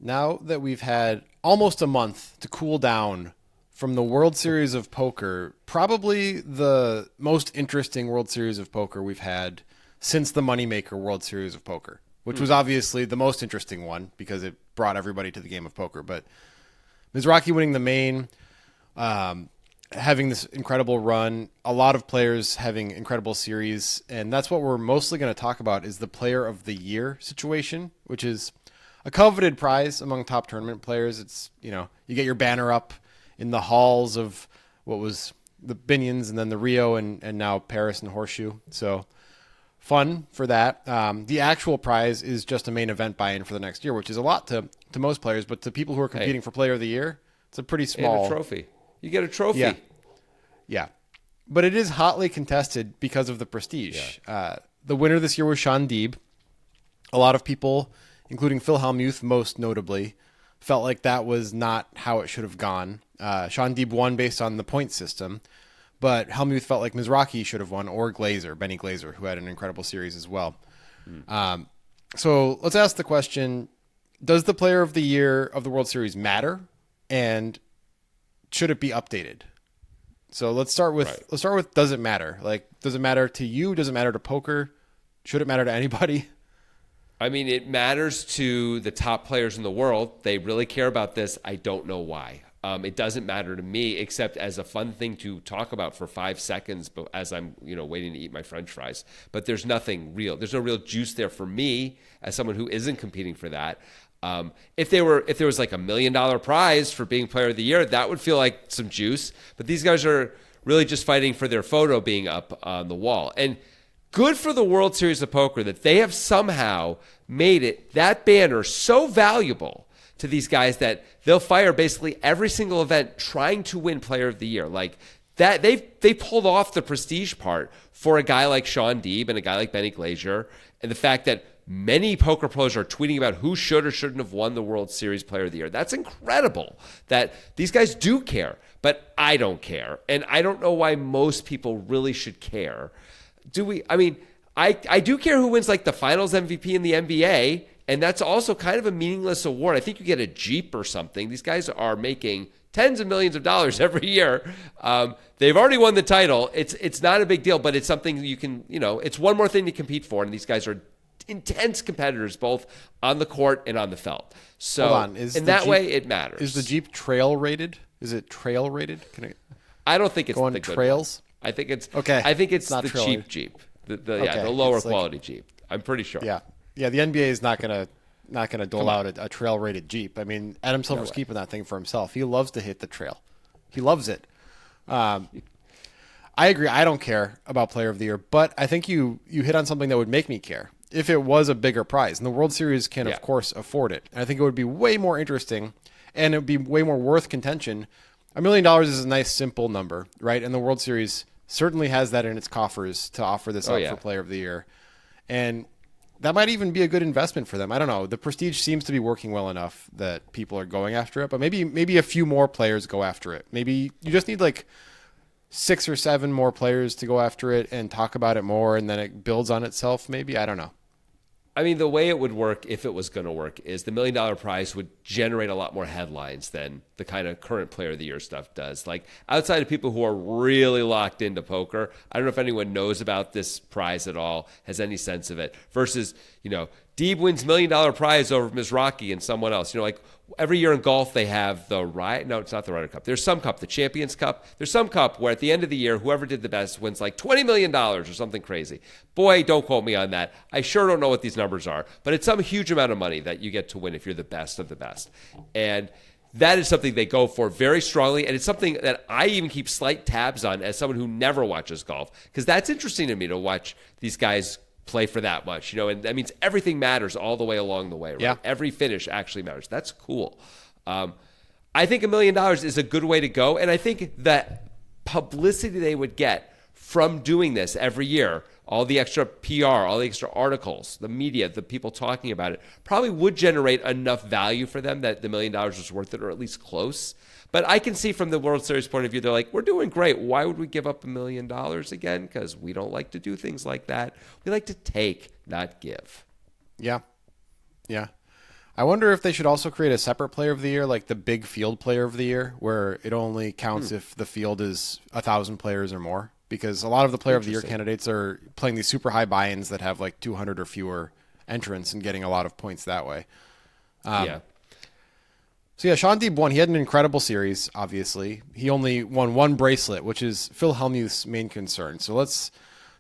now that we've had almost a month to cool down from the World Series of Poker, probably the most interesting World Series of Poker we've had since the Moneymaker World Series of Poker, which was obviously the most interesting one because it brought everybody to the game of poker. But Mizrachi winning the main, having this incredible run, a lot of players having incredible series, and that's what we're mostly going to talk about is the Player of the Year situation, which is a coveted prize among top tournament players. It's, you get your banner up in the halls of what was the Binions and then the Rio and now Paris and Horseshoe. So fun for that. The actual prize is just a main event buy-in for the next year, which is a lot to most players, but to people who are competing for Player of the Year, it's a pretty small... And a trophy. You get a trophy. Yeah. But it is hotly contested because of the prestige. Yeah. The winner this year was Shaun Deeb. A lot of people, including Phil Hellmuth most notably, felt like that was not how it should have gone. Shaun Deeb won based on the point system, but Hellmuth felt like Mizrachi should have won, or Benny Glazer, who had an incredible series as well. So let's ask the question, does the Player of the Year of the World Series matter? And should it be updated? So let's start with does it matter? Like, does it matter to you? Does it matter to poker? Should it matter to anybody? I mean, it matters to the top players in the world. They really care about this. I don't know why. It doesn't matter to me, except as a fun thing to talk about for 5 seconds, but as I'm, waiting to eat my French fries. But there's nothing real. There's no real juice there for me as someone who isn't competing for that. If there was like $1 million prize for being Player of the Year, that would feel like some juice. But these guys are really just fighting for their photo being up on the wall. And good for the World Series of Poker that they have somehow made that banner so valuable to these guys that they'll fire basically every single event trying to win Player of the Year. Like that, they pulled off the prestige part for a guy like Shaun Deeb and a guy like Benny Glazer, and the fact that many poker pros are tweeting about who should or shouldn't have won the World Series Player of the Year. That's incredible that these guys do care, but I don't care. And I don't know why most people really should care. Do we? I mean, I do care who wins like the finals MVP in the NBA, and that's also kind of a meaningless award. I think you get a Jeep or something. These guys are making tens of millions of dollars every year. They've already won the title. It's not a big deal, but it's something you can, it's one more thing to compete for, and these guys are intense competitors both on the court and on the felt. So Hold on. in that Jeep, way, it matters. Is the Jeep trail rated? Is it trail rated? I don't think it's go on the good trails. One. I think it's okay. I think it's not the cheap Jeep, the lower quality Jeep. I'm pretty sure. Yeah. The NBA is not gonna dole out a trail rated Jeep. I mean, Adam Silver's keeping that thing for himself. He loves to hit the trail. He loves it. I agree. I don't care about Player of the Year, but I think you hit on something that would make me care if it was a bigger prize. And the World Series can, of course, afford it. And I think it would be way more interesting, and it would be way more worth contention. $1 million is a nice, simple number, right? And the World Series certainly has that in its coffers to offer this up for Player of the Year. And that might even be a good investment for them. I don't know. The prestige seems to be working well enough that people are going after it, but maybe a few more players go after it. Maybe you just need like 6 or 7 more players to go after it and talk about it more, and then it builds on itself. Maybe, I don't know. I mean, the way it would work, if it was going to work, is the $1 million prize would generate a lot more headlines than the kind of current Player of the Year stuff does. Like, outside of people who are really locked into poker, I don't know if anyone knows about this prize at all, has any sense of it, versus, Deeb wins $1 million prize over Mizrachi and someone else. Like every year in golf, they have the No, it's not the Ryder Cup. There's some cup, the Champions Cup. There's some cup where at the end of the year, whoever did the best wins like $20 million or something crazy. Boy, don't quote me on that. I sure don't know what these numbers are, but it's some huge amount of money that you get to win if you're the best of the best. And that is something they go for very strongly, and it's something that I even keep slight tabs on as someone who never watches golf, because that's interesting to me to watch these guys play for that much, and that means everything matters all the way along the way, right? Yeah. Every finish actually matters. That's cool. I think $1 million is a good way to go, and I think that publicity they would get from doing this every year, all the extra PR, all the extra articles, the media, the people talking about it, probably would generate enough value for them that the $1 million was worth it, or at least close. But I can see from the World Series point of view, they're like, we're doing great. Why would we give up $1 million again? Because we don't like to do things like that. We like to take, not give. Yeah. I wonder if they should also create a separate player of the year, like the big field player of the year, where it only counts if the field is 1,000 players or more. Because a lot of the player of the year candidates are playing these super high buy-ins that have like 200 or fewer entrants and getting a lot of points that way. Yeah. So yeah, Shaun Deeb won. He had an incredible series, obviously. He only won one bracelet, which is Phil Hellmuth's main concern. So let's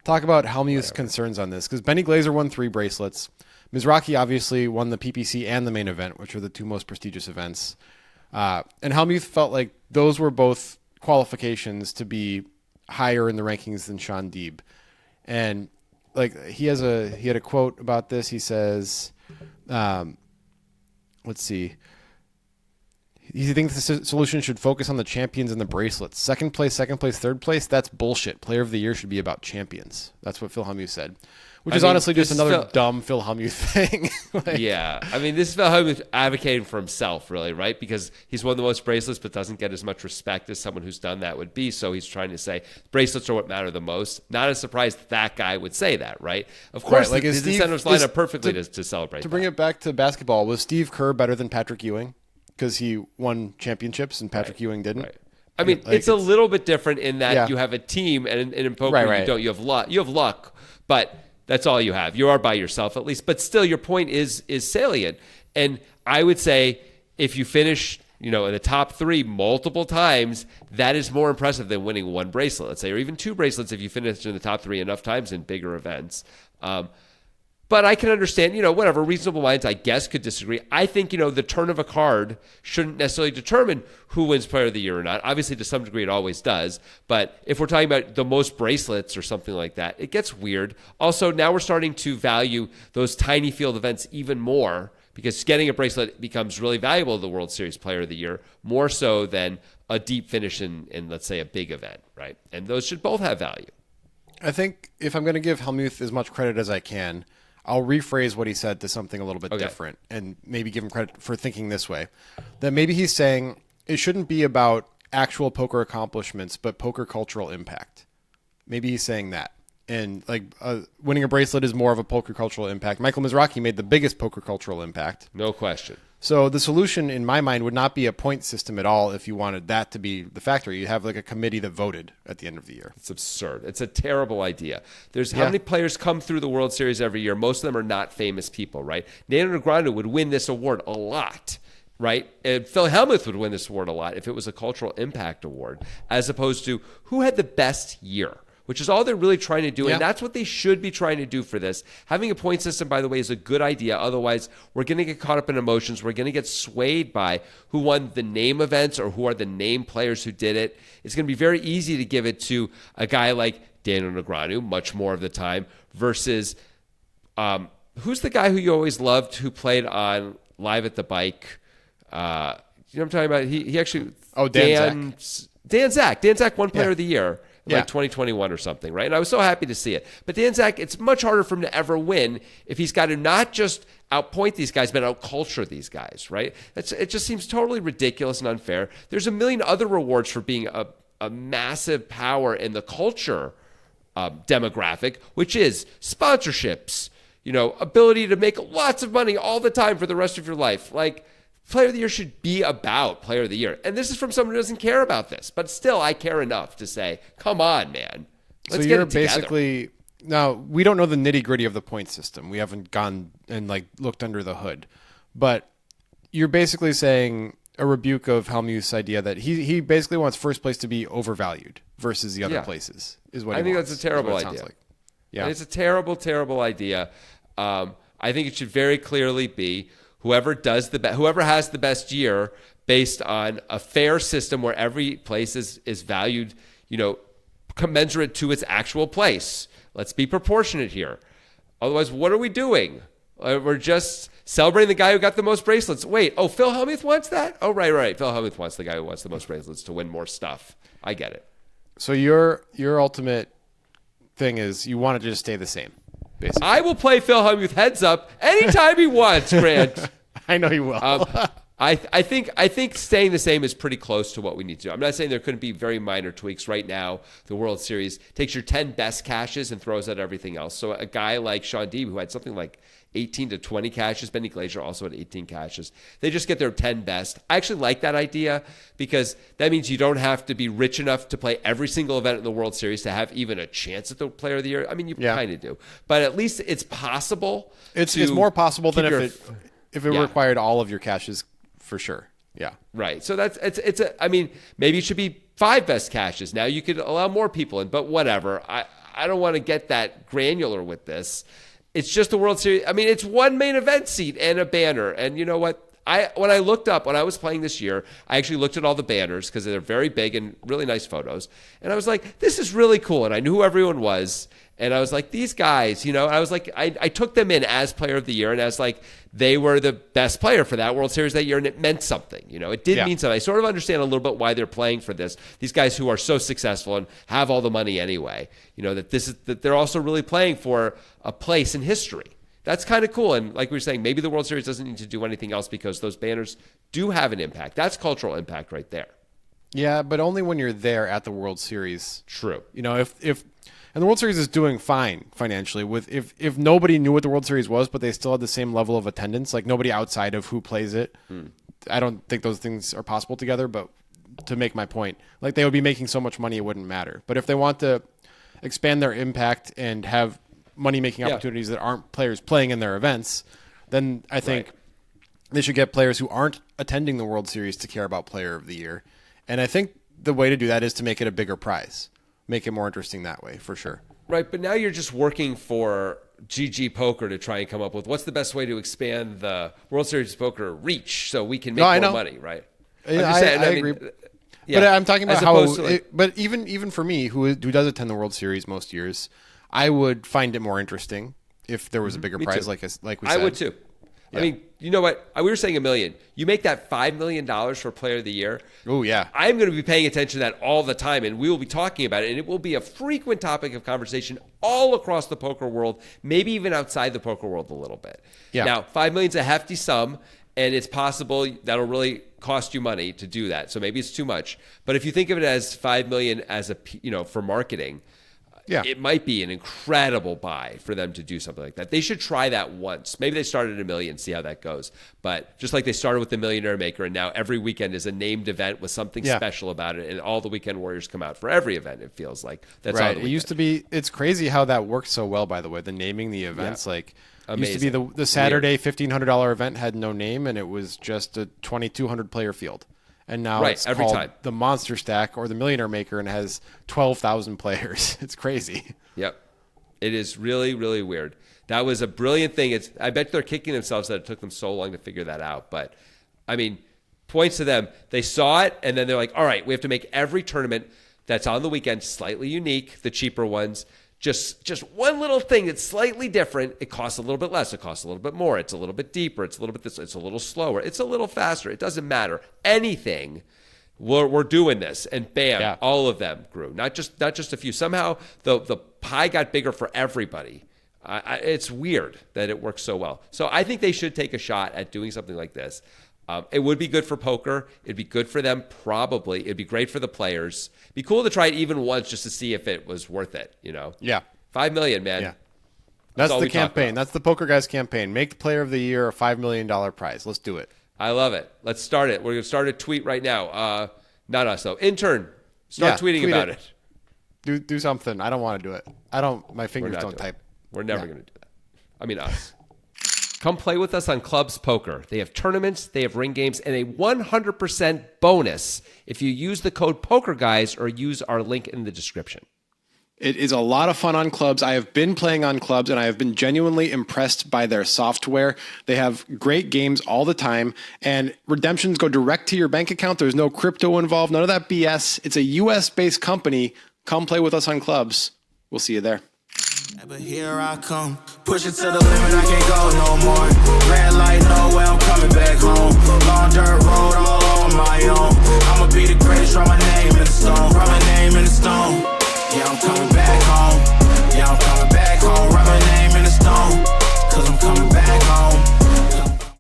talk about Hellmuth's concerns on this, because Benny Glaser won 3 bracelets. Mizrachi obviously won the PPC and the main event, which are the 2 most prestigious events. And Hellmuth felt like those were both qualifications to be higher in the rankings than Shaun Deeb. And like he had a quote about this. He says, let's see. He thinks the solution should focus on the champions and the bracelets. Second place, third place, that's bullshit. Player of the year should be about champions. That's what Phil Hellmuth said. Which is honestly just another dumb Phil Hellmuth thing. Yeah. I mean, this is Phil Hellmuth advocating for himself, really, right? Because he's won the most bracelets, but doesn't get as much respect as someone who's done that would be. So he's trying to say bracelets are what matter the most. Not a surprise that guy would say that, right? Of course, like, the incentives line up perfectly to celebrate To bring it back to basketball, was Steve Kerr better than Patrick Ewing? Because he won championships and Patrick Ewing didn't. Right. I mean, like, it's a little bit different in that you have a team, and in poker you don't. You have luck. You have luck, but that's all you have. You are by yourself at least, but still, your point is salient. And I would say if you finish, in the top 3 multiple times, that is more impressive than winning 1 bracelet, let's say, or even 2 bracelets if you finish in the top 3 enough times in bigger events. But I can understand, whatever, reasonable minds, I guess, could disagree. I think, the turn of a card shouldn't necessarily determine who wins Player of the Year or not. Obviously, to some degree, it always does. But if we're talking about the most bracelets or something like that, it gets weird. Also, now we're starting to value those tiny field events even more, because getting a bracelet becomes really valuable to the World Series Player of the Year, more so than a deep finish in let's say, a big event, right? And those should both have value. I think if I'm going to give Hellmuth as much credit as I can, I'll rephrase what he said to something a little bit different and maybe give him credit for thinking this way. That maybe he's saying it shouldn't be about actual poker accomplishments, but poker cultural impact. Maybe he's saying that. And like winning a bracelet is more of a poker cultural impact. Michael Mizrachi made the biggest poker cultural impact. No question. So the solution, in my mind, would not be a point system at all if you wanted that to be the factor. You'd have like a committee that voted at the end of the year. It's absurd. It's a terrible idea. There's how many players come through the World Series every year? Most of them are not famous people, right? Daniel Negreanu would win this award a lot, right? And Phil Hellmuth would win this award a lot if it was a cultural impact award, as opposed to who had the best year, which is all they're really trying to do. And that's what they should be trying to do for this. Having a point system, by the way, is a good idea. Otherwise, we're going to get caught up in emotions. We're going to get swayed by who won the name events or who are the name players who did it. It's going to be very easy to give it to a guy like Daniel Negreanu, much more of the time, versus who's the guy who you always loved who played on Live at the Bike? You know what I'm talking about? He actually... Oh, Dan Zach. Dan Zach won Player of the Year. Like 2021 or something, right? And I was so happy to see it. But Dan Zach, it's much harder for him to ever win if he's got to not just outpoint these guys, but outculture these guys, right? It just seems totally ridiculous and unfair. There's a million other rewards for being a massive power in the culture demographic, which is sponsorships, ability to make lots of money all the time for the rest of your life. Like, Player of the Year should be about Player of the Year. And this is from someone who doesn't care about this. But still, I care enough to say, come on, man. Let's get it together. Basically... Now, we don't know the nitty-gritty of the point system. We haven't gone and looked under the hood. But you're basically saying a rebuke of Hellmuth's idea that he basically wants first place to be overvalued versus the other places, is what he wants. I think that's a terrible idea. Like. Yeah. And it's a terrible, terrible idea. I think it should very clearly be whoever has the best year based on a fair system where every place is valued, commensurate to its actual place. Let's be proportionate here. Otherwise, what are we doing? We're just celebrating the guy who got the most bracelets. Wait, Phil Hellmuth wants that? Oh, right. Phil Hellmuth wants the guy who wants the most bracelets to win more stuff. I get it. So your ultimate thing is you want it to just stay the same, basically. I will play Phil Hellmuth heads up anytime he wants, Grant. I know you will. I think staying the same is pretty close to what we need to do. I'm not saying there couldn't be very minor tweaks. Right now, the World Series takes your 10 best caches and throws out everything else. So a guy like Shaun Deeb, who had something like 18 to 20 caches, Benny Glacier also had 18 caches. They just get their 10 best. I actually like that idea because that means you don't have to be rich enough to play every single event in the World Series to have even a chance at the Player of the Year. I mean, you kind of do, but at least it's possible. It's more possible than if it required all of your caches. For sure. Yeah. Right. So I mean, maybe it should be 5 best caches. Now you could allow more people in, but whatever. I don't want to get that granular with this. It's just the World Series. I mean, it's one main event seat and a banner. And you know what? When I was playing this year, I actually looked at all the banners because they're very big and really nice photos. And I was like, this is really cool. And I knew who everyone was. And I was like, these guys, I was like, I took them in as Player of the Year and as like they were the best player for that World Series that year, and it meant something. It did mean something. I sort of understand a little bit why they're playing for this. These guys who are so successful and have all the money anyway, that they're also really playing for a place in history. That's kind of cool. And like we were saying, maybe the World Series doesn't need to do anything else because those banners do have an impact. That's cultural impact right there. Yeah, but only when you're there at the World Series. True. If and the World Series is doing fine financially with if nobody knew what the World Series was, but they still had the same level of attendance, like nobody outside of who plays it. I don't think those things are possible together, but to make my point, like they would be making so much money it wouldn't matter. But if they want to expand their impact and have money-making opportunities that aren't players playing in their events, then I think they should get players who aren't attending the World Series to care about Player of the Year. And I think the way to do that is to make it a bigger prize. Make it more interesting that way, for sure. Right, but now you're just working for GG Poker to try and come up with what's the best way to expand the World Series of Poker reach so we can make more money, right? I agree. But I'm talking about how but even for me, who does attend the World Series most years, I would find it more interesting if there was a bigger prize, like we said. I would too. Yeah. I mean, you know what? We were saying $1 million. You make that $5 million for Player of the Year. Oh, yeah. I'm going to be paying attention to that all the time, and we will be talking about it, and it will be a frequent topic of conversation all across the poker world, maybe even outside the poker world a little bit. Yeah. Now, $5 million is a hefty sum, and it's possible that'll really cost you money to do that. So maybe it's too much. But if you think of it as $5 million as for marketing, it might be an incredible buy for them to do something like that. They should try that once. Maybe they start at $1 million, see how that goes. But just like they started with the Millionaire Maker, and now every weekend is a named event with something special about it, and all the weekend warriors come out for every event. It feels like that's right. It used to be. It's crazy how that worked so well. By the way, the naming the events Amazing. Used to be the Saturday $1,500 event had no name, and it was just a 2,200 player field. And now it's every called time. The Monster Stack or the Millionaire Maker and has 12,000 players. It's crazy. Yep. It is really, really weird. That was a brilliant thing. I bet they're kicking themselves that it took them so long to figure that out. But, I mean, points to them. They saw it, and then they're like, all right, we have to make every tournament that's on the weekend slightly unique, the cheaper ones. Just one little thing that's slightly different. It costs a little bit less. It costs a little bit more. It's a little bit deeper. It's a little bit this. It's a little slower. It's a little faster. It doesn't matter. Anything. We're doing this, and bam, all of them grew. Not just a few. Somehow the pie got bigger for everybody. It's weird that it works so well. So I think they should take a shot at doing something like this. It would be good for poker. It'd be good for them, probably. It'd be great for the players. It'd be cool to try it even once just to see if it was worth it, Yeah. $5 million, man. Yeah. That's the campaign. That's the Poker Guys campaign. Make the Player of the Year a $5 million prize. Let's do it. I love it. Let's start it. We're going to start a tweet right now. Not us, though. Intern, start tweeting about it. Do something. I don't want to do it. My fingers don't type. We're never going to do that. I mean, us. Come play with us on Clubs Poker. They have tournaments, they have ring games, and a 100% bonus if you use the code POKERGUYS or use our link in the description. It is a lot of fun on Clubs. I have been playing on Clubs, and I have been genuinely impressed by their software. They have great games all the time, and redemptions go direct to your bank account. There's no crypto involved, none of that BS. It's a US-based company. Come play with us on Clubs. We'll see you there. But here I come, push it to the limit, I can't go no more. Red light, no way, I'm coming back home. Long dirt road all on my own.